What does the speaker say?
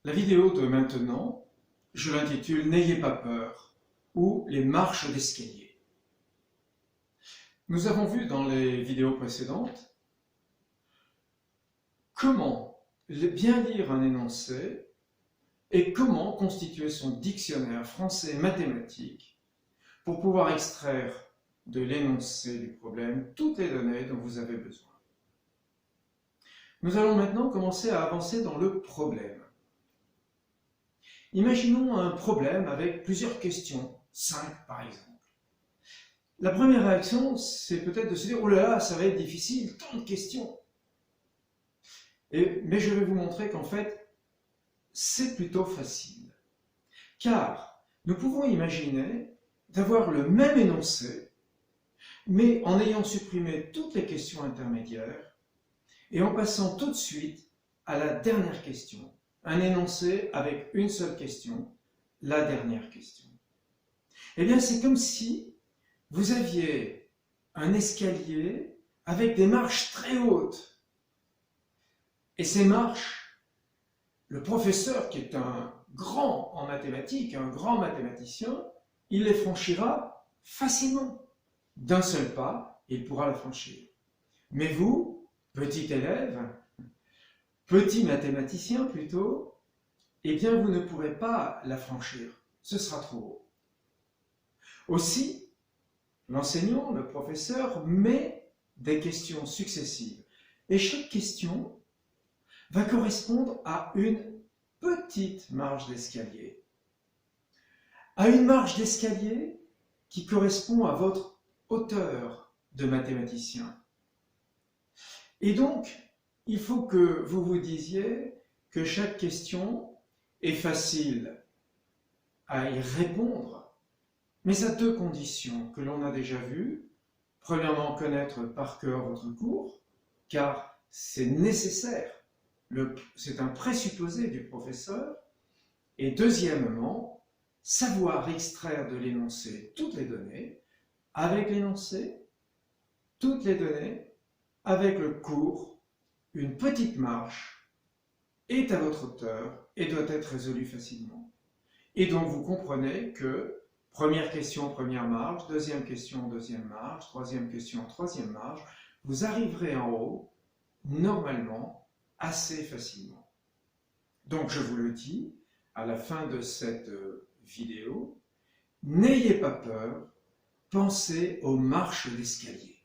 La vidéo de maintenant, je l'intitule « N'ayez pas peur » ou « Les marches d'escalier ». Nous avons vu dans les vidéos précédentes comment bien lire un énoncé et comment constituer son dictionnaire français mathématique pour pouvoir extraire de l'énoncé du problème toutes les données dont vous avez besoin. Nous allons maintenant commencer à avancer dans le problème. Imaginons un problème avec plusieurs questions, 5 par exemple. La première réaction, c'est peut-être de se dire « Oh là là, ça va être difficile, tant de questions !» Mais je vais vous montrer qu'en fait, c'est plutôt facile. Car nous pouvons imaginer d'avoir le même énoncé, mais en ayant supprimé toutes les questions intermédiaires et en passant tout de suite à la dernière question. Un énoncé avec une seule question, la dernière question. Eh bien, c'est comme si vous aviez un escalier avec des marches très hautes. Et ces marches, le professeur, qui est un grand en mathématiques, un grand mathématicien, il les franchira facilement. D'un seul pas, il pourra la franchir. Mais vous, petit élève, petit mathématicien plutôt, eh bien vous ne pourrez pas la franchir. Ce sera trop haut. Aussi, l'enseignant, le professeur, met des questions successives. Et chaque question va correspondre à une petite marche d'escalier. À une marche d'escalier qui correspond à votre hauteur de mathématicien. Et donc, il faut que vous vous disiez que chaque question est facile à y répondre, mais à deux conditions que l'on a déjà vues. Premièrement, connaître par cœur votre cours, car c'est nécessaire, c'est un présupposé du professeur. Et deuxièmement, savoir extraire de l'énoncé toutes les données, avec l'énoncé, toutes les données, avec le cours, une petite marche est à votre hauteur et doit être résolue facilement. Et donc vous comprenez que première question, première marche, deuxième question, deuxième marche, troisième question, troisième marche, vous arriverez en haut, normalement, assez facilement. Donc je vous le dis, à la fin de cette vidéo, n'ayez pas peur, pensez aux marches d'escalier.